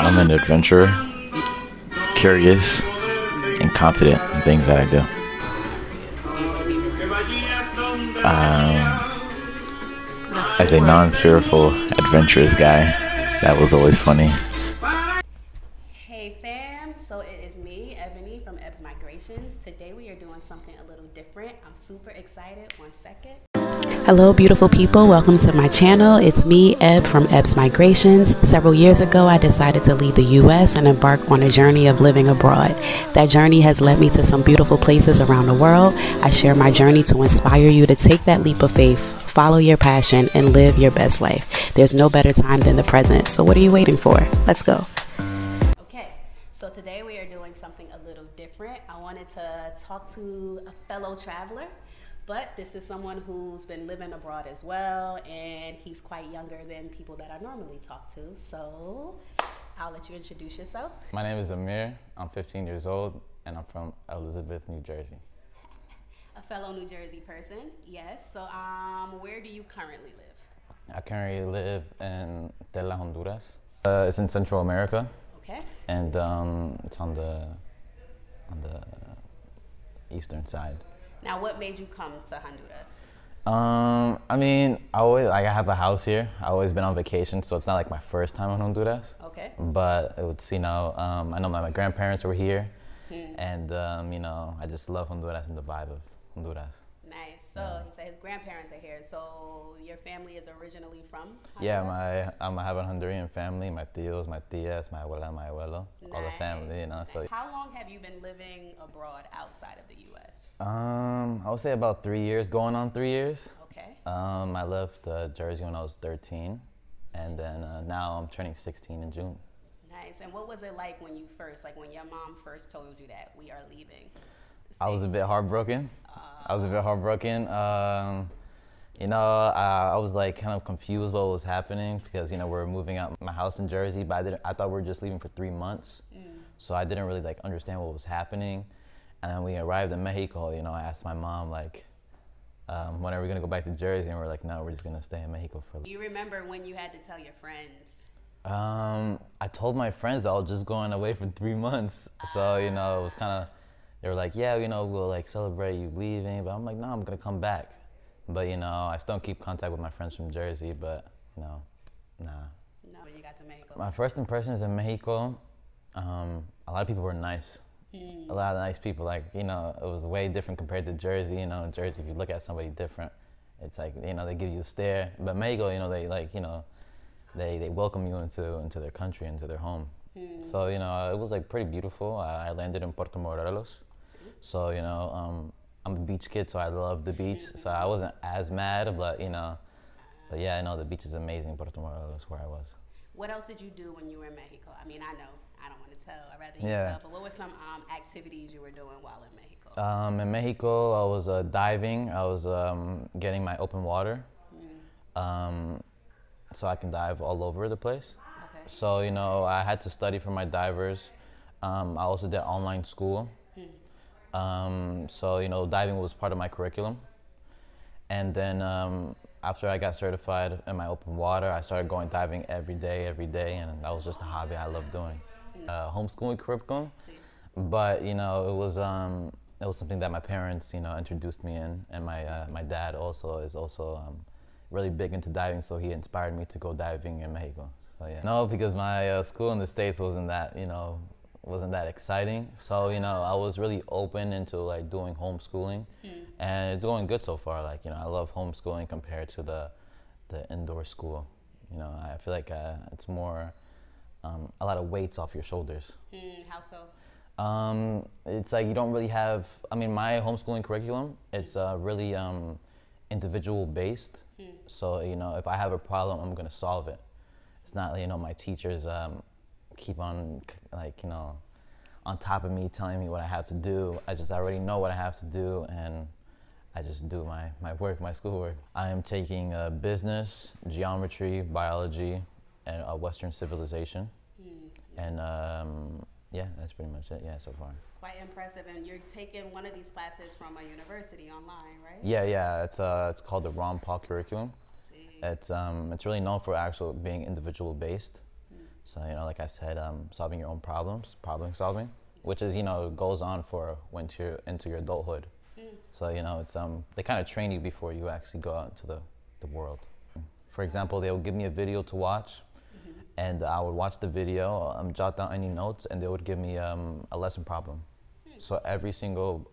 I'm an adventurer, curious, and confident in things that I do. As a non-fearful, adventurous guy, that was always funny. Hey fam, so it is me, Ebony from Eb's Migrations. Today we are doing something a little different. I'm super excited. 1 second. Hello beautiful people, welcome to my channel. It's me, Eb from Eb's Migrations. Several years ago I decided to leave the US and embark on a journey of living abroad. That journey has led me to some beautiful places around the world. I share my journey to inspire you to take that leap of faith, follow your passion, and live your best life. There's no better time than the present, so what are you waiting for? Let's go. Okay, so today we are doing something a little different. I wanted to talk to a fellow traveler. But this is someone who's been living abroad as well, and he's quite younger than people that I normally talk to. So I'll let you introduce yourself. My name is Amir. I'm 15 years old, and I'm from Elizabeth, New Jersey. A fellow New Jersey person, yes. So where do you currently live? I currently live in Tela, Honduras. It's in Central America. Okay. And it's on the eastern side. Now, what made you come to Honduras? I mean, I have a house here. I've always been on vacation, so it's not like my first time in Honduras. Okay. But it's, I know my grandparents were here, and I just love Honduras and the vibe of Honduras. Nice. So he said his grandparents are here. So your family is originally from Honduras? Yeah, I have a Honduran family. My tios, my tias, my abuela, my abuelo, all the family, So. How long have you been living abroad outside of the U.S.? I would say about 3 years, going on 3 years. Okay. I left Jersey when I was 13, and then now I'm turning 16 in June. Nice. And what was it like when when your mom first told you that we are leaving? I was a bit heartbroken. I was like kind of confused what was happening because, we're moving out my house in Jersey, but I thought we were just leaving for 3 months. So I didn't really understand what was happening. And then we arrived in Mexico, I asked my mom, when are we gonna go back to Jersey? And we're like, no, we're just gonna stay in Mexico for. Do you remember when you had to tell your friends? I told my friends I was just going away for 3 months. So, it was kind of, they were like, yeah, we'll celebrate you leaving. But I'm like, no, I'm gonna come back. But, I still don't keep contact with my friends from Jersey, but, nah. No, when you got to Mexico. My first impressions in Mexico, a lot of people were nice. A lot of nice people, it was way different compared to Jersey. In Jersey, if you look at somebody different, it's like, they give you a stare. But Mexico, they welcome you into their country, into their home. So, it was pretty beautiful. I landed in Puerto Morelos. So, I'm a beach kid, so I love the beach. So I wasn't as mad, but yeah, the beach is amazing in Puerto Morelos where I was. What else did you do when you were in Mexico? I mean, I know. I don't want to tell. I'd rather you tell. But what were some activities you were doing while in Mexico? In Mexico, I was diving. I was getting my open water, so I can dive all over the place. Okay. So, I had to study for my divers. I also did online school. So, diving was part of my curriculum. And then after I got certified in my open water, I started going diving every day, and that was just a hobby I loved doing. Homeschooling curriculum, but it was something that my parents introduced me in, and my dad also is really big into diving, so he inspired me to go diving in Mexico. So yeah, no, because my school in the States wasn't that exciting, so I was really open into doing homeschooling, and it's going good so far. I love homeschooling compared to the indoor school. I feel like it's more. A lot of weights off your shoulders. How so? It's you don't really have, my homeschooling curriculum, it's really individual based. So, if I have a problem, I'm gonna solve it. It's not, my teachers keep on, on top of me, telling me what I have to do. I already know what I have to do, and I just do my work, my schoolwork. I am taking business, geometry, biology, and Western civilization. And yeah, that's pretty much it, so far. Quite impressive. And you're taking one of these classes from a university online, right? Yeah, it's called the Ron Paul curriculum. It's really known for actually being individual based. So, like I said, solving your own problems, problem solving, which is, goes on for once you're into your adulthood. So, it's, they kind of train you before you actually go out into the world. For example, they would give me a video to watch, and I would watch the video, jot down any notes, and they would give me a lesson problem. So every single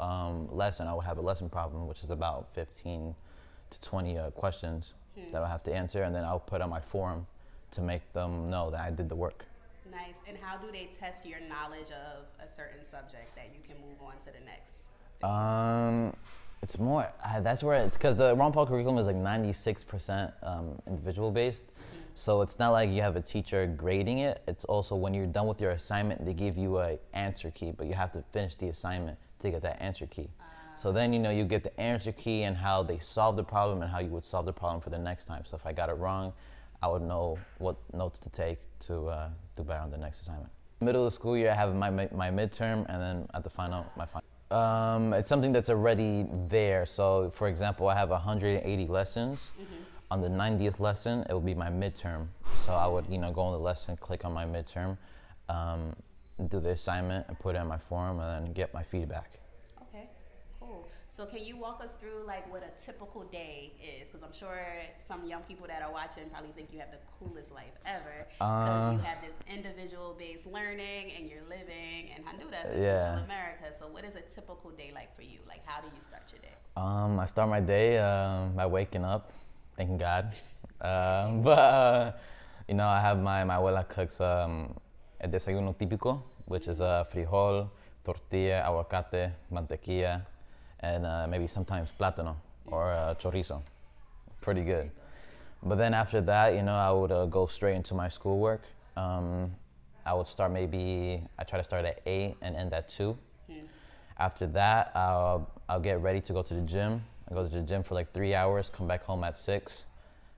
lesson, I would have a lesson problem, which is about 15 to 20 questions that I have to answer, and then I'll put on my forum to make them know that I did the work. Nice. And how do they test your knowledge of a certain subject that you can move on to the next? It's more, that's where it's, because the Ron Paul curriculum is like 96% individual based. So it's not like you have a teacher grading it. It's also when you're done with your assignment, they give you an answer key, but you have to finish the assignment to get that answer key. So then, you get the answer key and how they solve the problem and how you would solve the problem for the next time. So if I got it wrong, I would know what notes to take to do better on the next assignment. Middle of the school year, I have my midterm, and then at the final, my final. It's something that's already there. So for example, I have 180 lessons. On the 90th lesson, it will be my midterm. So I would, go on the lesson, click on my midterm, do the assignment, and put it in my forum, and then get my feedback. Okay, cool. So can you walk us through like what a typical day is? Because I'm sure some young people that are watching probably think you have the coolest life ever, because you have this individual-based learning, and you're living in Honduras, in Central America. So what is a typical day like for you? Like, how do you start your day? I start my day by waking up. Thank God. I have my abuela cooks el desayuno típico, which is frijol, tortilla, aguacate, mantequilla, and maybe sometimes plátano or chorizo. Pretty good. But then after that, I would go straight into my schoolwork. I would start I try to start at 8 and end at 2. After that, I'll get ready to go to the gym. I go to the gym for like 3 hours, come back home at 6,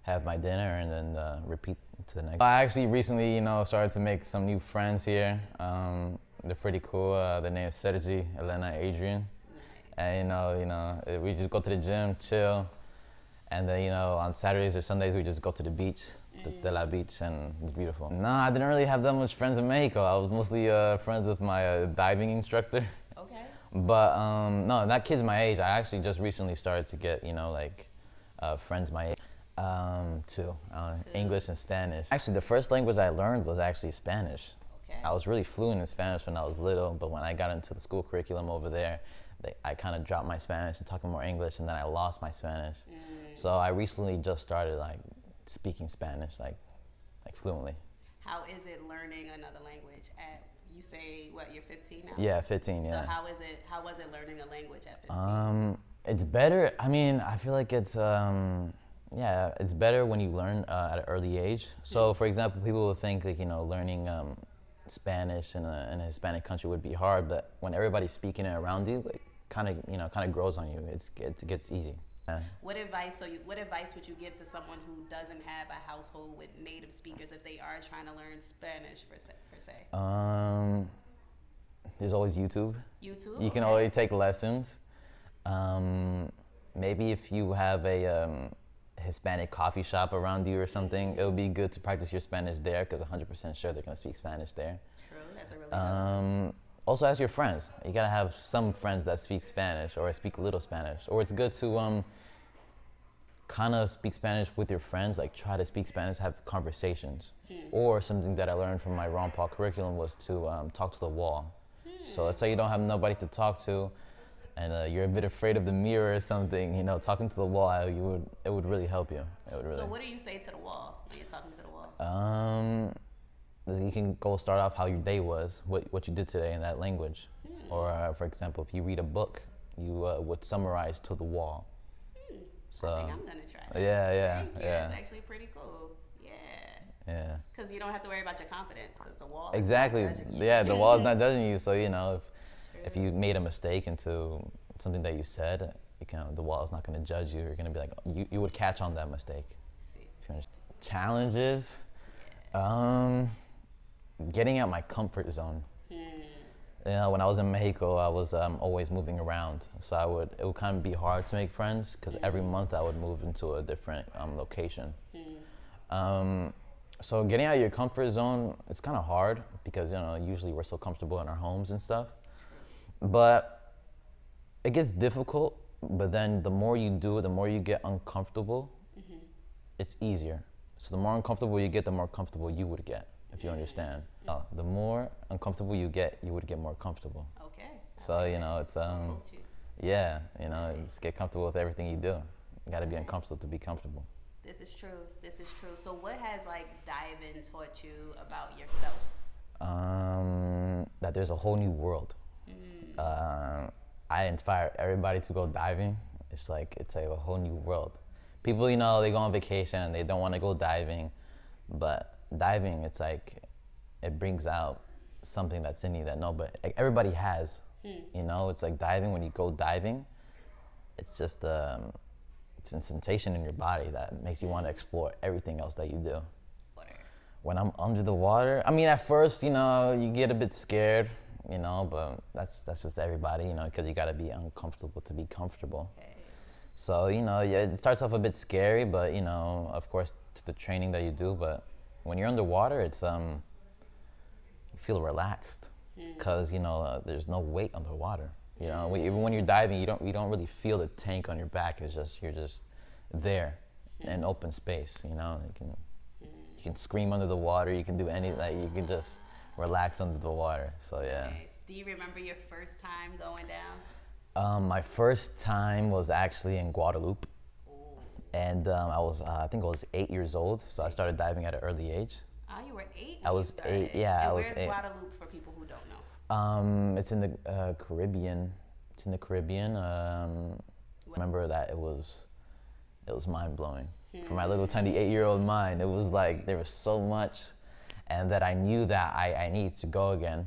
have my dinner, and then repeat to the next. I actually recently, started to make some new friends here. They're pretty cool. Their name is Sergi, Elena, Adrian. And we just go to the gym, chill, and then on Saturdays or Sundays we just go to the beach, De La Beach, and it's beautiful. No, I didn't really have that much friends in Mexico. I was mostly friends with my diving instructor. But no, that kid's my age. I actually just recently started to get, friends my age. Two. English and Spanish. Actually, the first language I learned was actually Spanish. Okay. I was really fluent in Spanish when I was little, but when I got into the school curriculum over there, I kind of dropped my Spanish and talking more English, and then I lost my Spanish. So I recently just started speaking Spanish like fluently. How is it learning another language you say, what, you're 15 now? Yeah, 15, yeah. So how was it learning a language at 15? It's better. I mean, I feel like it's, it's better when you learn at an early age. So, for example, people will think learning Spanish in a Hispanic country would be hard, but when everybody's speaking it around you, it kind of grows on you. It gets easy. Yeah. What advice would you give to someone who doesn't have a household with native speakers if they are trying to learn Spanish per se? There's always YouTube. YouTube? You can always take lessons. Maybe if you have a Hispanic coffee shop around you or something, it would be good to practice your Spanish there, because 100% sure they're going to speak Spanish there. True, that's a really good one. Also ask your friends. You gotta have some friends that speak Spanish or speak a little Spanish. Or it's good to kind of speak Spanish with your friends, like try to speak Spanish, have conversations. Or something that I learned from my Ron Paul curriculum was to talk to the wall. So let's say you don't have nobody to talk to, and you're a bit afraid of the mirror or something, talking to the wall, it would really help you. So what do you say to the wall when you're talking to the wall? You can start off how your day was, what you did today in that language. Or, for example, if you read a book, you would summarize to the wall. So, I think I'm going to try that. Yeah. It's actually pretty cool. Yeah. Because you don't have to worry about your confidence, because the wall Exactly. is not judging you. Yeah, the wall is not judging you. So, if you made a mistake into something that you said, the wall is not going to judge you. You're going to be like, you would catch on that mistake. Challenges? Getting out my comfort zone. When I was in Mexico, I was always moving around, so it would kind of be hard to make friends, because every month I would move into a different location. So getting out of your comfort zone, it's kind of hard because, usually we're so comfortable in our homes and stuff. But it gets difficult, but then the more you do it, the more you get uncomfortable, it's easier. So the more uncomfortable you get, the more comfortable you would get, if you understand. The more uncomfortable you would get more comfortable. Okay. So, it's, yeah, just get comfortable with everything you do. You gotta be uncomfortable to be comfortable. This is true. This is true. So what has diving taught you about yourself? That there's a whole new world. I inspire everybody to go diving. It's like a whole new world. People, they go on vacation and they don't want to go diving, but diving, it's like, it brings out something that's in you that everybody has. It's like diving. When you go diving, it's just it's a sensation in your body that makes you want to explore everything else that you do. When I'm under the water, at first, you get a bit scared, but that's just everybody, because you got to be uncomfortable to be comfortable. Okay. So, yeah, it starts off a bit scary, but, of course, the training that you do, but when you're underwater, it's, you feel relaxed because, there's no weight underwater. Even when you're diving, you don't really feel the tank on your back. You're just there in open space. You can scream under the water. You can do you can just relax under the water. So yeah. Nice. Do you remember your first time going down? My first time was actually in Guadeloupe, and I think I was 8 years old. So I started diving at an early age. Oh, you were 8. I was 8. Yeah, and I was 8. Where's Guadeloupe for people who don't know? It's in the Caribbean. It's in the Caribbean. Remember that it was mind blowing. For my little tiny 8-year-old mind, it was like there was so much, and that I knew that I needed to go again.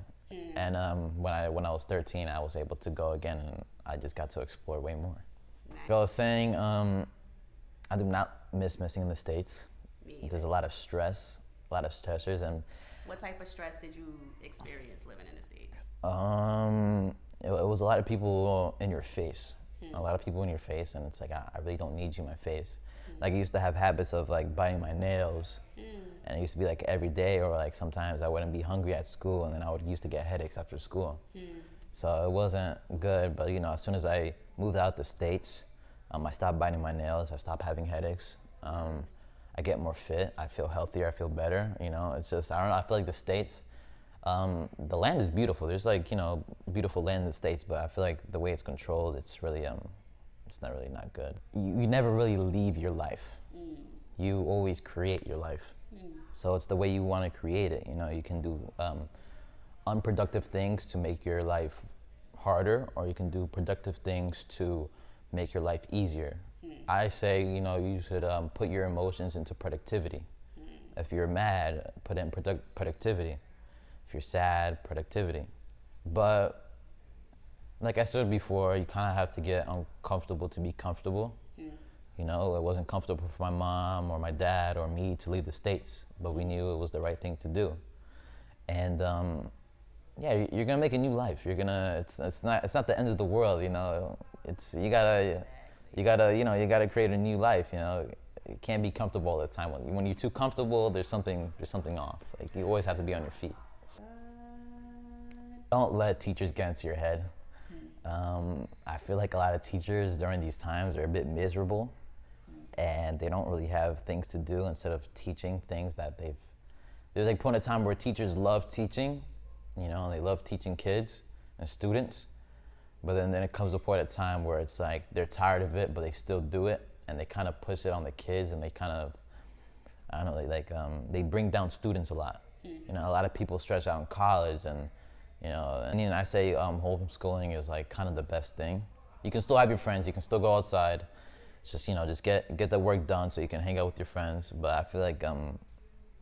And when I was 13, I was able to go again, and I just got to explore way more. Nice. Like I was saying, I do not miss missing in the States. There's a lot of stress, a lot of stressors, and. What type of stress did you experience living in the States? It was a lot of people in your face. A lot of people in your face, and it's like, I really don't need you in my face. Like, I used to have habits of biting my nails, and it used to be every day, or sometimes I wouldn't be hungry at school, and then I used to get headaches after school. So it wasn't good, but as soon as I moved out the States, I stopped biting my nails, I stopped having headaches. I get more fit, I feel healthier, I feel better, it's just, I don't know, I feel like the States, the land is beautiful. There's beautiful land in the States, but I feel like the way it's controlled, it's really, it's not really not good. You never really leave your life. You always create your life. So it's the way you want to create it. You can do unproductive things to make your life harder, or you can do productive things to make your life easier. I say, you should put your emotions into productivity. If you're mad, put it in productivity. If you're sad, productivity. But like I said before, you kind of have to get uncomfortable to be comfortable. It wasn't comfortable for my mom or my dad or me to leave the States, but we knew it was the right thing to do. And yeah, you're gonna make a new life. It's not the end of the world. You gotta create a new life. You can't be comfortable all the time. When you're too comfortable, there's something off. You always have to be on your feet. Don't let teachers get into your head. I feel like a lot of teachers during these times are a bit miserable, and they don't really have things to do instead of teaching things that there's a point in time where teachers love teaching, they love teaching kids and students, but then it comes a point of time where it's like they're tired of it, but they still do it, and they kind of push it on the kids, and they kind of, I don't know, they bring down students a lot. A lot of people stress out in college, and I say homeschooling is kind of the best thing. You can still have your friends, you can still go outside. It's just, just get the work done so you can hang out with your friends. But I feel like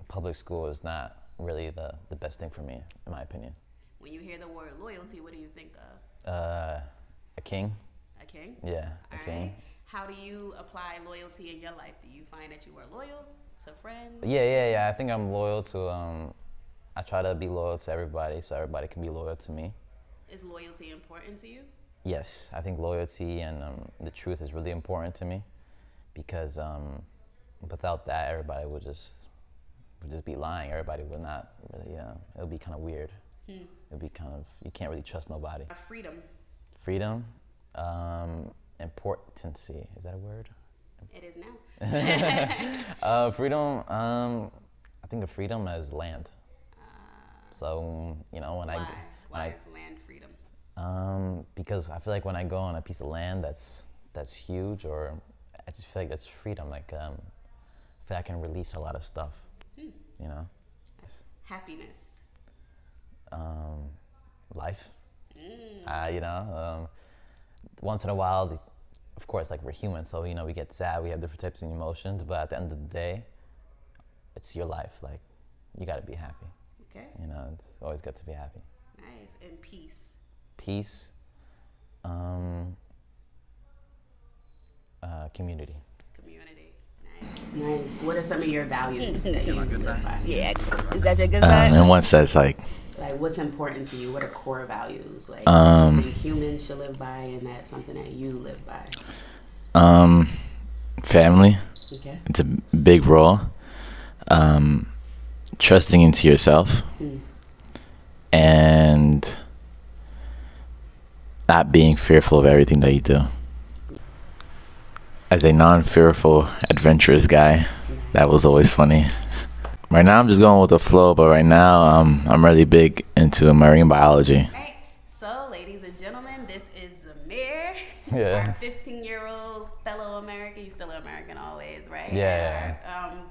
public school is not really the best thing for me, in my opinion. When you hear the word loyalty, what do you think of? A king. A king? Yeah, a king. Right. How do you apply loyalty in your life? Do you find that you are loyal to friends? Yeah. I think I'm loyal to, I try to be loyal to everybody so everybody can be loyal to me. Is loyalty important to you? Yes, I think loyalty and the truth is really important to me, because without that, everybody would just would just be lying. Everybody would not really, it would be kind of weird. It would be kind of, you can't really trust nobody. Freedom. Freedom, importancy, is that a word? It is now. Freedom, I think of freedom as land. So, you know, Why is land freedom? Because I feel like when I go on a piece of land that's huge, or I just feel like that's freedom. Like, I feel like I can release a lot of stuff, you know? Happiness. Life. You know, once in a while, of course, like we're human, so, you know, we get sad, we have different types of emotions, but at the end of the day, it's your life. Like, you gotta be happy. Okay. You know, it's always good to be happy. Nice. And peace. Peace. Community. Community. Nice. What are some of your values that you live by? Yeah. Is that your good side? And one says like what's important to you? What are core values? Like you think humans should live by, and that's something that you live by? Family. Okay. It's a big role. Trusting into yourself. And not being fearful of everything that you do. As a non-fearful, adventurous guy, that was always funny. Right now I'm just going with the flow, but right now I'm really big into marine biology. Right. So, ladies and gentlemen, this is Zamir, Yeah. our 15-year-old fellow American. He's still an American always, right? Yeah.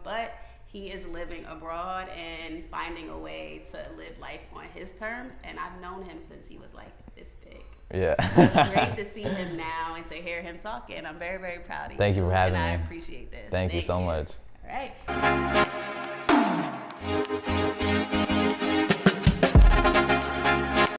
But he is living abroad and finding a way to live life on his terms. And I've known him since he was like this big. Yeah. So it's great to see him now and to hear him talking. I'm very, very proud of you. Thank you for having and me. I appreciate this. Thank you so much. All right.